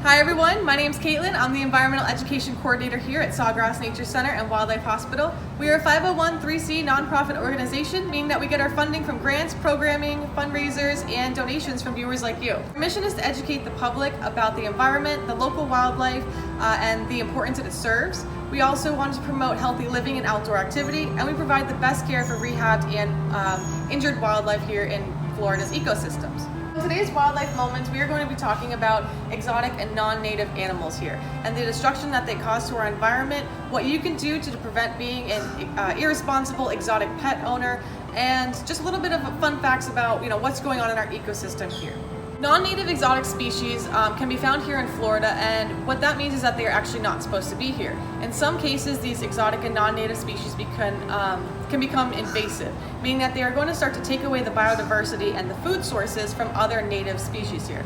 Hi everyone, my name is Caitlin. I'm the Environmental Education Coordinator here at Sawgrass Nature Center and Wildlife Hospital. We are a 501(c) nonprofit organization, meaning that we get our funding from grants, programming, fundraisers, and donations from viewers like you. Our mission is to educate the public about the environment, the local wildlife, and the importance that it serves. We also want to promote healthy living and outdoor activity, and we provide the best care for rehabbed and injured wildlife here in Florida's ecosystems. In today's Wildlife Moments, we are going to be talking about exotic and non-native animals here and the destruction that they cause to our environment, what you can do to prevent being an irresponsible exotic pet owner, and just a little bit of fun facts about what's going on in our ecosystem here. Non-native exotic species can be found here in Florida, and what that means is that they are actually not supposed to be here. In some cases, these exotic and non-native species can become invasive, meaning that they are going to start to take away the biodiversity and the food sources from other native species here.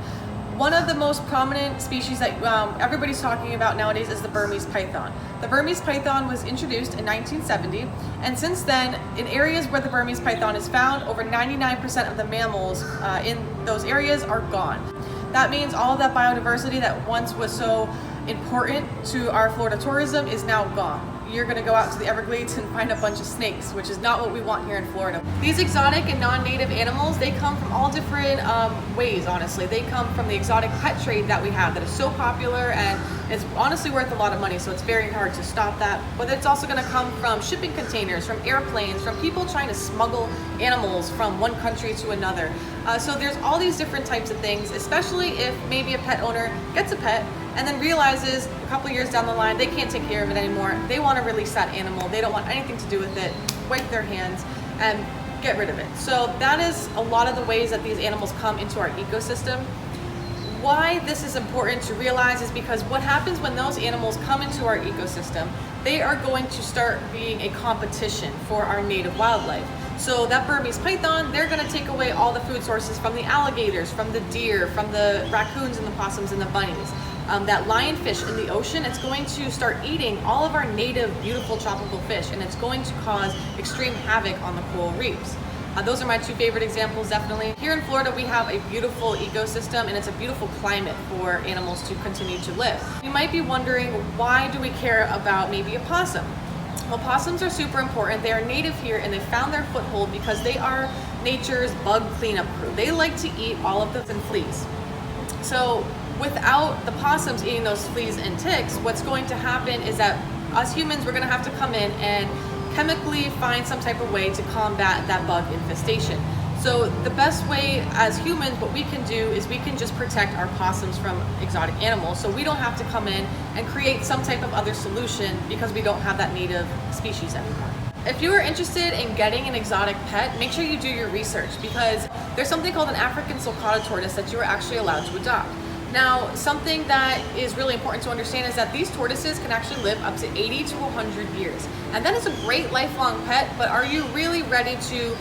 One of the most prominent species that everybody's talking about nowadays is the Burmese python. The Burmese python was introduced in 1970, and since then, in areas where the Burmese python is found, over 99% of the mammals in those areas are gone. That means all of that biodiversity that once was so important to our Florida tourism is now gone. You're going to go out to the Everglades and find a bunch of snakes, which is not what we want here in Florida. These exotic and non-native animals, they come from all different ways, honestly. They come from the exotic pet trade that we have that is so popular and it's honestly worth a lot of money, so it's very hard to stop that. But it's also going to come from shipping containers, from airplanes, from people trying to smuggle animals from one country to another. So there's all these different types of things, especially if maybe a pet owner gets a pet and then realizes a couple years down the line they can't take care of it anymore. They want to release that animal. They don't want anything to do with it. Wipe their hands and get rid of it. So that is a lot of the ways that these animals come into our ecosystem. Why this is important to realize is because what happens when those animals come into our ecosystem, they are going to start being a competition for our native wildlife. So that Burmese python, they're going to take away all the food sources from the alligators, from the deer, from the raccoons and the possums and the bunnies. That lionfish in the ocean, it's going to start eating all of our native, beautiful tropical fish, and it's going to cause extreme havoc on the coral reefs. Those are my two favorite examples, definitely. Here in Florida, we have a beautiful ecosystem, and it's a beautiful climate for animals to continue to live. You might be wondering, why do we care about maybe a possum? Well, possums are super important. They are native here, and they found their foothold because they are nature's bug cleanup crew. They like to eat all of the fleas. So without the possums eating those fleas and ticks, what's going to happen is that us humans, we're going to have to come in and chemically find some type of way to combat that bug infestation. So the best way as humans, what we can do is we can just protect our possums from exotic animals, so we don't have to come in and create some type of other solution because we don't have that native species anymore. If you are interested in getting an exotic pet, make sure you do your research, because there's something called an African sulcata tortoise that you are actually allowed to adopt. Now, something that is really important to understand is that these tortoises can actually live up to 80 to 100 years. And that is a great lifelong pet, but are you really ready to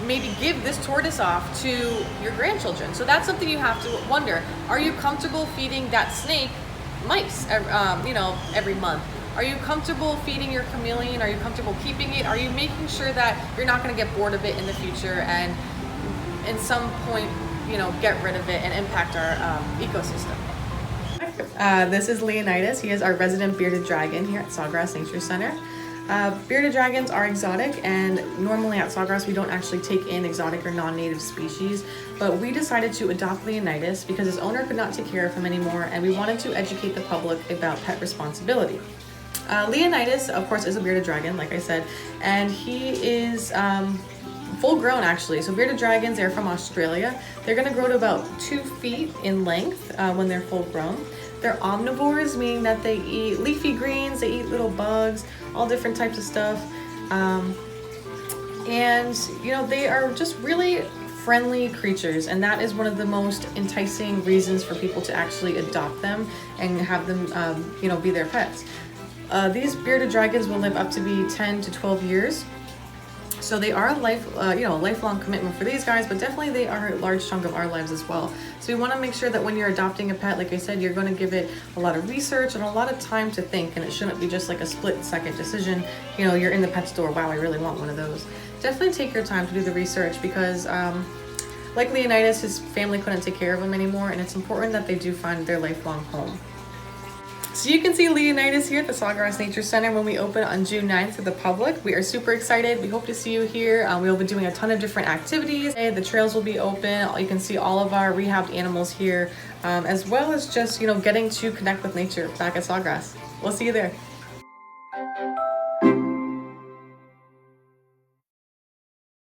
maybe give this tortoise off to your grandchildren? So that's something you have to wonder. Are you comfortable feeding that snake mice every month? Are you comfortable feeding your chameleon? Are you comfortable keeping it? Are you making sure that you're not going to get bored of it in the future and in some point get rid of it and impact our ecosystem? This is Leonidas. He is our resident bearded dragon here at Sawgrass Nature Center. Bearded dragons are exotic, and normally at Sawgrass we don't actually take in exotic or non-native species, but we decided to adopt Leonidas because his owner could not take care of him anymore, and we wanted to educate the public about pet responsibility. Leonidas, of course, is a bearded dragon, like I said, and he is full grown actually. So bearded dragons, they're from Australia. They're going to grow to about 2 feet in length when they're full grown. They're omnivores, meaning that they eat leafy greens, they eat little bugs, all different types of stuff. And they are just really friendly creatures, and that is one of the most enticing reasons for people to actually adopt them and have them be their pets. These bearded dragons will live up to be 10 to 12 years. So they are a lifelong commitment for these guys, but definitely they are a large chunk of our lives as well. So we want to make sure that when you're adopting a pet, like I said, you're going to give it a lot of research and a lot of time to think, and it shouldn't be just like a split-second decision. You're in the pet store, wow, I really want one of those. Definitely take your time to do the research, because Like Leonidas, his family couldn't take care of him anymore, and it's important that they do find their lifelong home. So you can see Leonidas here at the Sawgrass Nature Center when we open on June 9th to the public. We are super excited. We hope to see you here. We'll be doing a ton of different activities. The trails will be open. You can see all of our rehabbed animals here, as well as just, getting to connect with nature back at Sawgrass. We'll see you there.